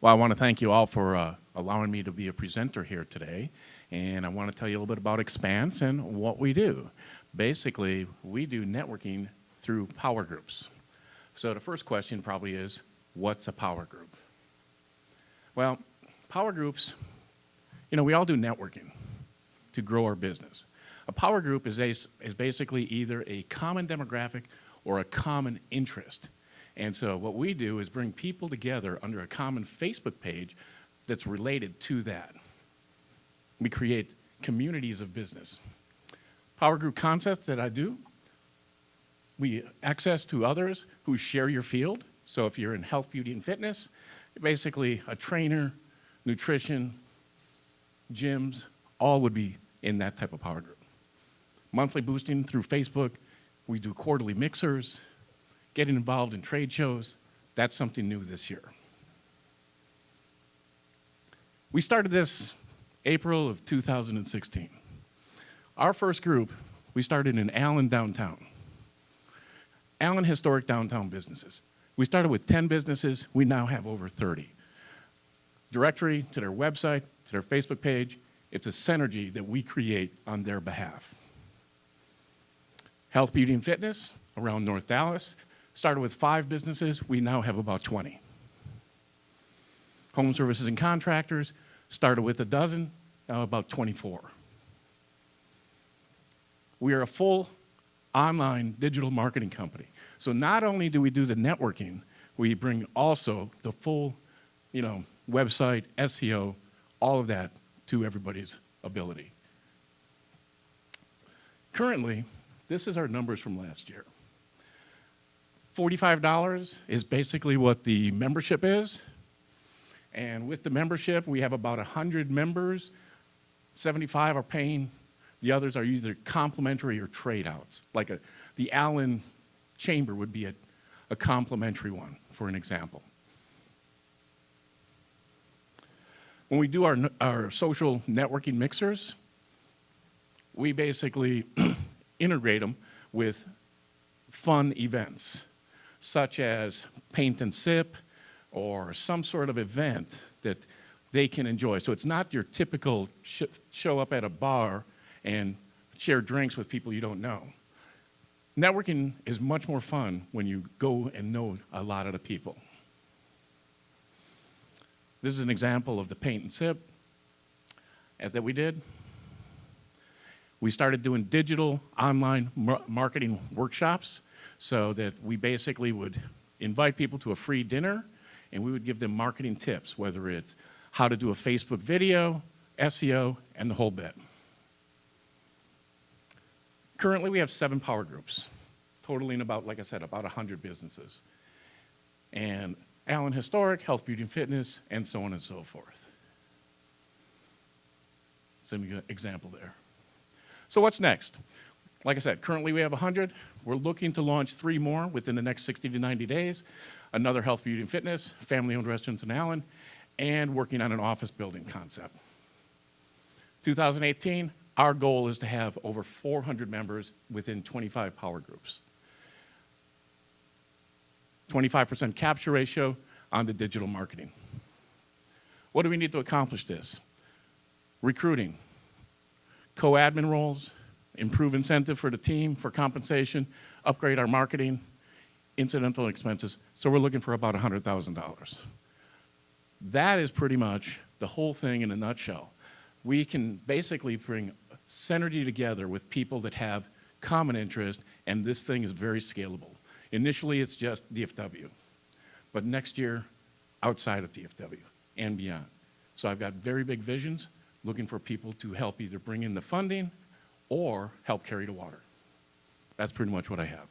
Well, I want to thank you all for allowing me to be a presenter here today. And I want to tell you a little bit about Expanse and what we do. Basically, we do networking through power groups. So the first question probably is, what's a power group? Well, power groups, we all do networking to grow our business. A power group is basically either a common demographic or a common interest. And so what we do is bring people together under a common Facebook page that's related to that. We create communities of business. Power group concept that I do, we access to others who share your field. So if you're in health, beauty, and fitness, basically a trainer, nutrition, gyms, all would be in that type of power group. Monthly boosting through Facebook. We do quarterly mixers, getting involved in trade shows. That's something new this year. We started this April of 2016. Our first group, we started in Allen downtown. Allen historic downtown businesses. We started with 10 businesses. We now have over 30. Directory to their website, to their Facebook page. It's a synergy that we create on their behalf. Health, beauty, and fitness around North Dallas. Started with 5 businesses. We now have about 20. Home services and contractors. Started with a dozen, now about 24. We are a full online digital marketing company. So not only do we do the networking, we bring also the full, website, SEO, all of that to everybody's ability. Currently, this is our numbers from last year. $45 is basically what the membership is. And with the membership, we have about 100 members. 75 are paying. The others are either complimentary or trade outs. Like the Allen Chamber would be a complimentary one, for an example. When we do our social networking mixers, we basically integrate them with fun events, such as paint and sip, or some sort of event that they can enjoy. So it's not your typical show up at a bar and share drinks with people you don't know. Networking is much more fun when you go and know a lot of the people. This is an example of the paint and sip that we did. We started doing digital online marketing workshops so that we basically would invite people to a free dinner and we would give them marketing tips, whether it's how to do a Facebook video, SEO, and the whole bit. Currently, we have 7 power groups, totaling about, like I said, about 100 businesses. And Allen Historic, Health, Beauty, and Fitness, and so on and so forth. Some example there. So what's next? Like I said, currently we have 100. We're looking to launch 3 more within the next 60 to 90 days. Another Health, Beauty, and Fitness, family-owned restaurants in Allen, and working on an office building concept. 2018, our goal is to have over 400 members within 25 power groups. 25% capture ratio on the digital marketing. What do we need to accomplish this? Recruiting, co-admin roles, improve incentive for the team for compensation, upgrade our marketing, incidental expenses. So we're looking for about $100,000. That is pretty much the whole thing in a nutshell. We can basically bring synergy together with people that have common interest, and this thing is very scalable. Initially, it's just DFW, but next year, outside of DFW and beyond. So I've got very big visions, looking for people to help either bring in the funding or help carry the water. That's pretty much what I have.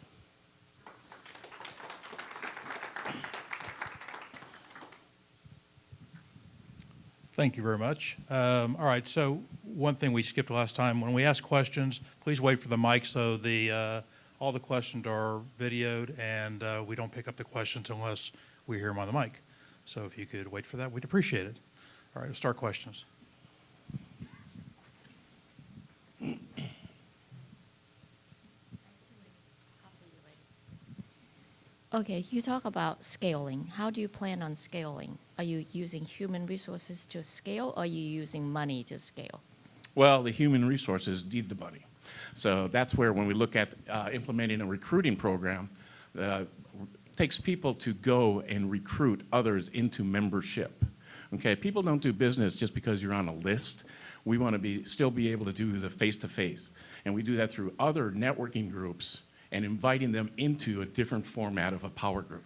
Thank you very much. All right, so one thing we skipped last time, when we ask questions, please wait for the mic so all the questions are videoed and we don't pick up the questions unless we hear them on the mic. So if you could wait for that, we'd appreciate it. All right, let's start questions. Okay, you talk about scaling. How do you plan on scaling? Are you using human resources to scale, or are you using money to scale? Well, the human resources need the money. So that's where when we look at implementing a recruiting program, it takes people to go and recruit others into membership. Okay, people don't do business just because you're on a list. We want to still be able to do the face-to-face. And we do that through other networking groups and inviting them into a different format of a power group.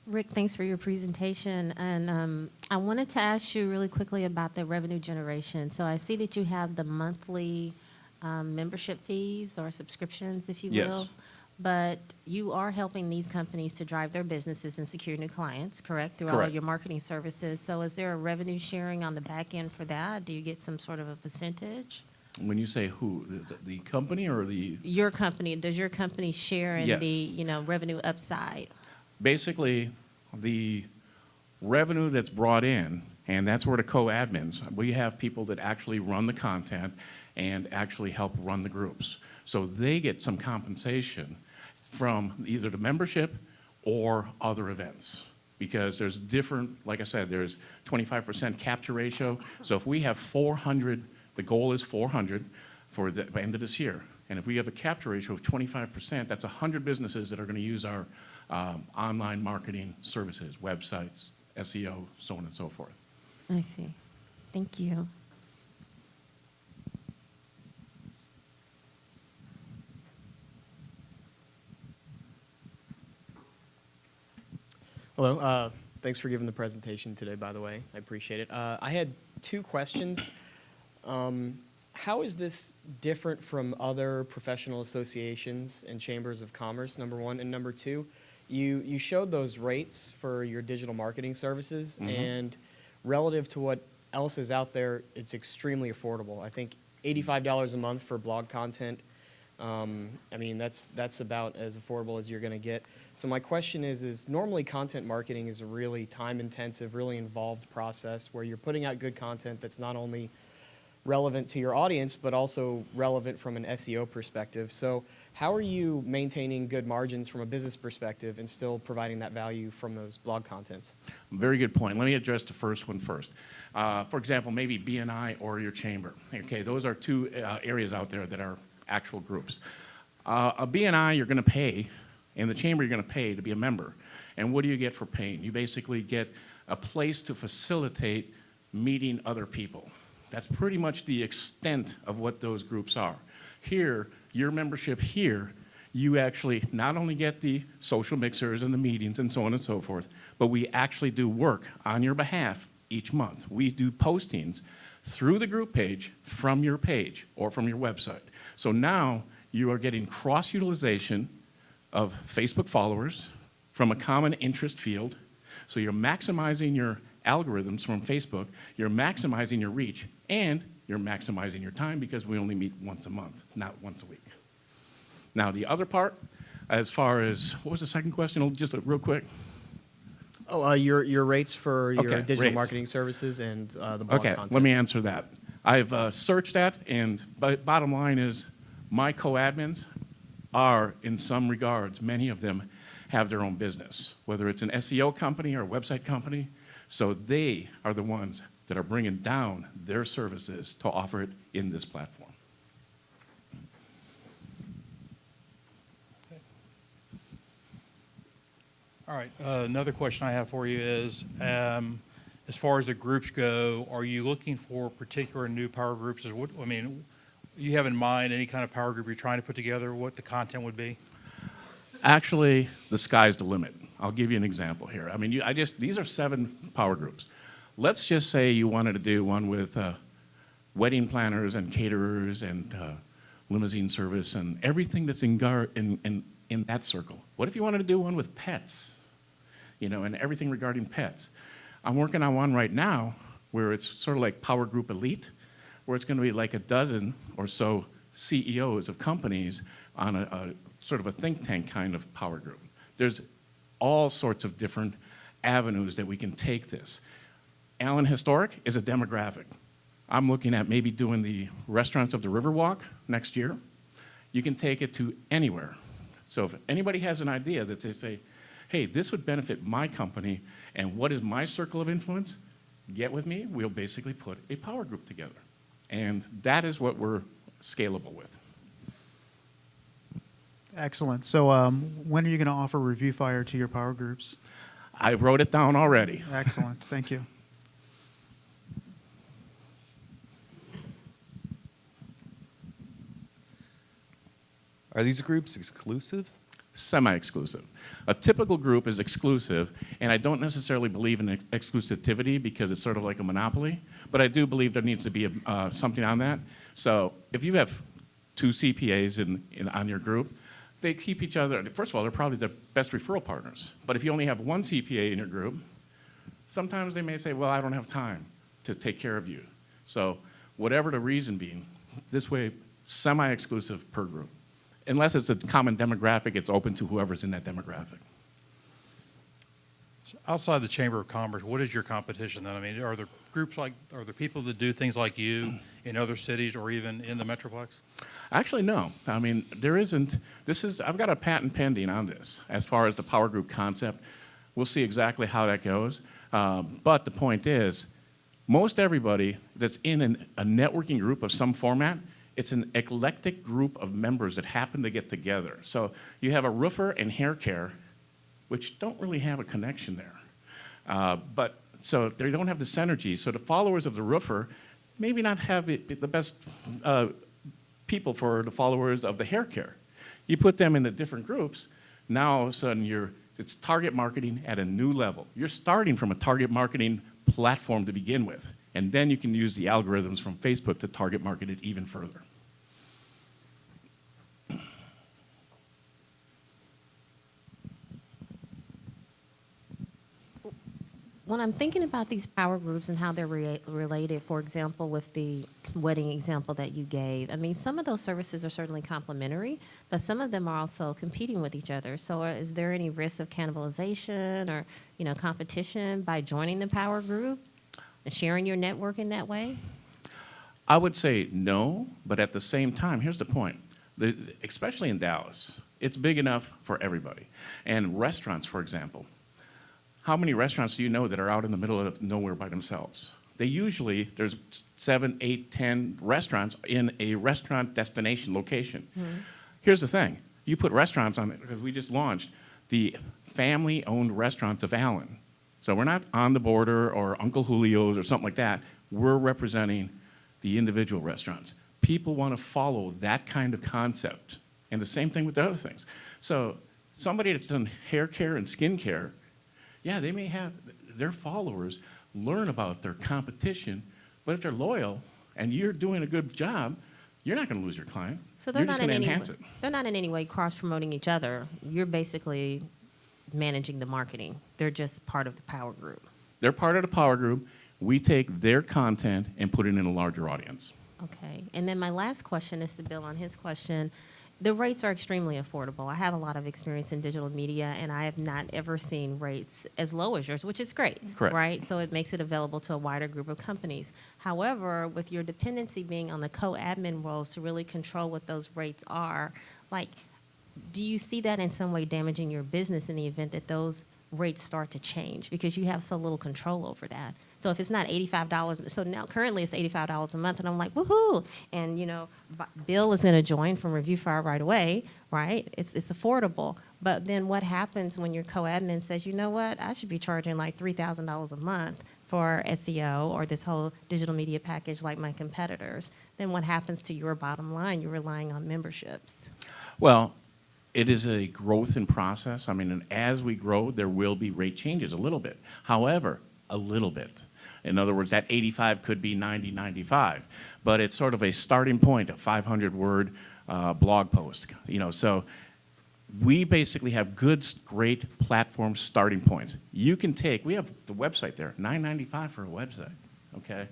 Rick, thanks for your presentation. And I wanted to ask you really quickly about the revenue generation. So I see that you have the monthly membership fees or subscriptions, if you will. Yes. But you are helping these companies to drive their businesses and secure new clients, correct? Through all Correct. of your marketing services. So is there a revenue sharing on the back end for that? Do you get some sort of a percentage? When you say who, the company or the? Your company, does your company share in Yes. the revenue upside? Basically, the revenue that's brought in, and that's where the co-admins, we have people that actually run the content and actually help run the groups. So they get some compensation from either the membership or other events. Because there's different, like I said, there's 25% capture ratio. So if we have 400, the goal is 400 for the end of this year. And if we have a capture ratio of 25%, that's 100 businesses that are going to use our online marketing services, websites, SEO, so on and so forth. I see. Thank you. Hello. Thanks for giving the presentation today, by the way. I appreciate it. I had two questions. How is this different from other professional associations and chambers of commerce, number one? And number two, you showed those rates for your digital marketing services, and relative to what else is out there, it's extremely affordable. I think $85 a month for blog content. I mean, that's about as affordable as you're going to get. So my question is normally content marketing is a really time-intensive, really involved process where you're putting out good content that's not only relevant to your audience, but also relevant from an SEO perspective. So how are you maintaining good margins from a business perspective and still providing that value from those blog contents? Very good point. Let me address the first one first. For example, maybe BNI or your chamber. Okay, those are two areas out there that are actual groups. A BNI you're going to pay, and the chamber you're going to pay to be a member. And what do you get for paying? You basically get a place to facilitate meeting other people. That's pretty much the extent of what those groups are. Here, your membership here, you actually not only get the social mixers and the meetings and so on and so forth, but we actually do work on your behalf each month. We do postings through the group page from your page or from your website. So now you are getting cross-utilization of Facebook followers from a common interest field. So you're maximizing your algorithms from Facebook, you're maximizing your reach, and you're maximizing your time because we only meet once a month, not once a week. Now, the other part, as far as, what was the second question? Just real quick. Oh, your rates for your Okay, digital rates. marketing services and the blog Okay, content. let me answer that. I've searched that, and bottom line is my co-admins are, in some regards, many of them have their own business, whether it's an SEO company or a website company. So they are the ones that are bringing down their services to offer it in this platform. All right, another question I have for you is, as far as the groups go, are you looking for particular new power groups? You have in mind any kind of power group you're trying to put together, what the content would be? Actually, the sky's the limit. I'll give you an example here. I mean, these are 7 power groups. Let's just say you wanted to do one with wedding planners and caterers and limousine service and everything that's in that circle. What if you wanted to do one with pets, and everything regarding pets? I'm working on one right now where it's sort of like Power Group Elite, where it's going to be like a dozen or so CEOs of companies on a sort of a think tank kind of power group. There's all sorts of different avenues that we can take this. Allen Historic is a demographic. I'm looking at maybe doing the Restaurants of the Riverwalk next year. You can take it to anywhere. So if anybody has an idea that they say, hey, this would benefit my company, and what is my circle of influence? Get with me, we'll basically put a power group together. And that is what we're scalable with. Excellent. So when are you going to offer Review Fire to your power groups? I wrote it down already. Excellent. Thank you. Are these groups exclusive? Semi-exclusive. A typical group is exclusive, and I don't necessarily believe in exclusivity because it's sort of like a monopoly, but I do believe there needs to be something on that. So if you have 2 CPAs on your group, they keep each other, first of all, they're probably the best referral partners. But if you only have 1 CPA in your group, sometimes they may say, well, I don't have time to take care of you. So whatever the reason being, this way, semi-exclusive per group. Unless it's a common demographic, it's open to whoever's in that demographic. So outside the Chamber of Commerce, what is your competition then? I mean, are there groups are there people that do things like you in other cities or even in the Metroplex? Actually, no. I mean, there isn't. I've got a patent pending on this as far as the power group concept. We'll see exactly how that goes. But the point is, most everybody that's in a networking group of some format, it's an eclectic group of members that happen to get together. So you have a roofer and hair care, which don't really have a connection there. So they don't have the synergy. So the followers of the roofer maybe not have the best people for the followers of the hair care. You put them into different groups, now all of a sudden it's target marketing at a new level. You're starting from a target marketing platform to begin with, and then you can use the algorithms from Facebook to target market it even further. When I'm thinking about these power groups and how they're related, for example, with the wedding example that you gave, I mean, some of those services are certainly complementary, but some of them are also competing with each other. So is there any risk of cannibalization or, competition by joining the power group and sharing your network in that way? I would say no, but at the same time, here's the point. Especially in Dallas, it's big enough for everybody. And restaurants, for example, how many restaurants do you know that are out in the middle of nowhere by themselves? There's 7, 8, 10 restaurants in a restaurant destination location. Mm-hmm. Here's the thing. You put restaurants on it, because we just launched the family-owned restaurants of Allen. So we're not On the Border or Uncle Julio's or something like that. We're representing the individual restaurants. People want to follow that kind of concept. And the same thing with the other things. So somebody that's done hair care and skin care, yeah, they may have their followers learn about their competition, but if they're loyal and you're doing a good job, you're not going to lose your client. So they're you're just not going in to any enhance it. they're not in any way cross-promoting each other. You're basically managing the marketing. They're just part of the power group. They're part of the power group. We take their content and put it in a larger audience. Okay. And then my last question is to build on his question. The rates are extremely affordable. I have a lot of experience in digital media, and I have not ever seen rates as low as yours, which is great. Correct. Right? So it makes it available to a wider group of companies. However, with your dependency being on the co-admin roles to really control what those rates are, do you see that in some way damaging your business in the event that those rates start to change because you have so little control over that? So if it's not $85, so now currently it's $85 a month, and I'm like, woohoo! And Bill is going to join from Review Fire right away, right? It's affordable. But then what happens when your co-admin says, you know what, I should be charging like $3,000 a month for SEO or this whole digital media package like my competitors? Then what happens to your bottom line? You're relying on memberships. Well, it is a growth in process. I mean, and as we grow, there will be rate changes a little bit. However, a little bit. In other words, that 85 could be 90, 95. But it's sort of a starting point, a 500-word blog post. So we basically have great platform starting points. You can we have the website there, $9.95 for a website, okay?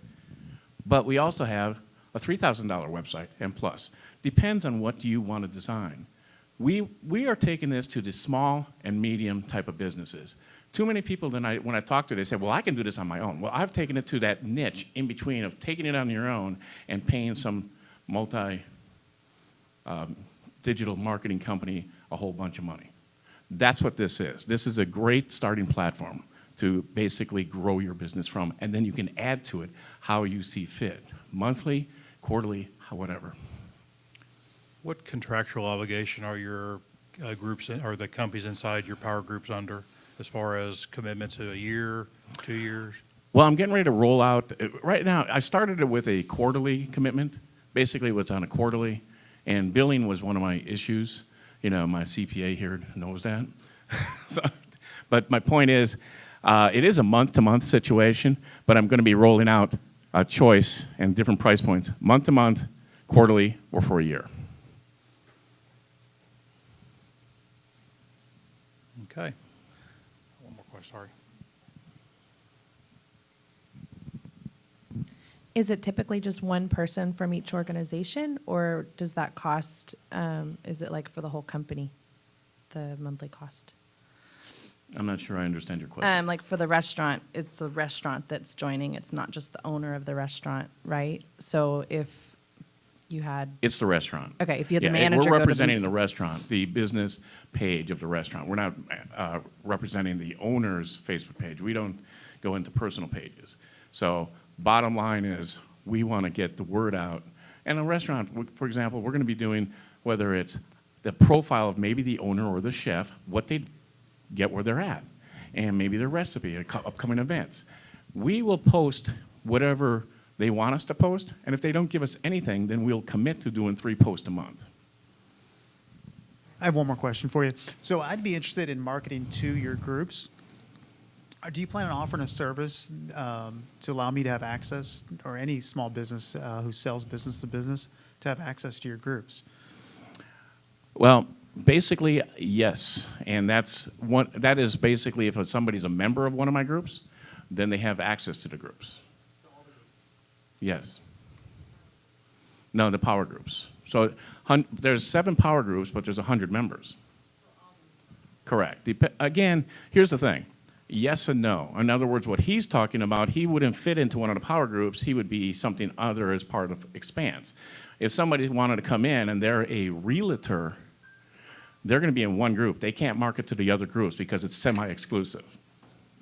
But we also have a $3,000 website and plus. Depends on what you want to design. We are taking this to the small and medium type of businesses. Too many people, when I talk to, they say, well, I can do this on my own. Well, I've taken it to that niche in between of taking it on your own and paying some digital marketing company a whole bunch of money. That's what this is. This is a great starting platform to basically grow your business from, and then you can add to it how you see fit, monthly, quarterly, whatever. What contractual obligation are your groups or the companies inside your power groups under, as far as commitment to a year, 2 years? Well, I'm getting ready to roll out, right now, I started it with a quarterly commitment. Basically, it was on a quarterly, and billing was one of my issues. You know, my CPA here knows that. But my point is, it is a month-to-month situation, but I'm going to be rolling out a choice and different price points, month-to-month, quarterly, or for a year. Okay. One more question, sorry. Is it typically just one person from each organization, or does that cost, is it like for the whole company, the monthly cost? I'm not sure I understand your question. Like for the restaurant, it's a restaurant that's joining. It's not just the owner of the restaurant, right? So if you had, It's the restaurant. okay, if you had the Yeah, manager we're go to representing the restaurant, the business page of the restaurant. We're not representing the owner's Facebook page. We don't go into personal pages. So bottom line is we want to get the word out. And a restaurant, for example, we're going to be doing, whether it's the profile of maybe the owner or the chef, what they get where they're at, and maybe their recipe, upcoming events. We will post whatever they want us to post, and if they don't give us anything, then we'll commit to doing 3 posts a month. I have one more question for you. So I'd be interested in marketing to your groups. Do you plan on offering a service to allow me to have access, or any small business who sells business to business, to have access to your groups? Well, basically, yes, and that is basically if somebody's a member of one of my groups, then they have access to the groups. Yes. No, the power groups. So there's 7 power groups, but there's 100 members. Correct. Again, here's the thing. Yes and no. In other words, what he's talking about, he wouldn't fit into one of the power groups. He would be something other as part of Expanse. If somebody wanted to come in and they're a realtor, they're going to be in one group. They can't market to the other groups because it's semi-exclusive.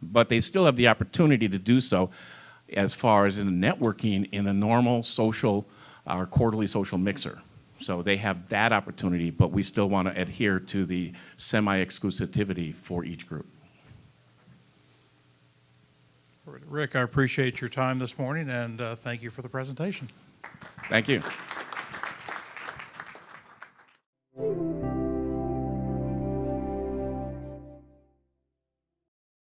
But they still have the opportunity to do so as far as in networking in a normal social or quarterly social mixer. So they have that opportunity, but we still want to adhere to the semi-exclusivity for each group. Rick, I appreciate your time this morning, and thank you for the presentation. Thank you.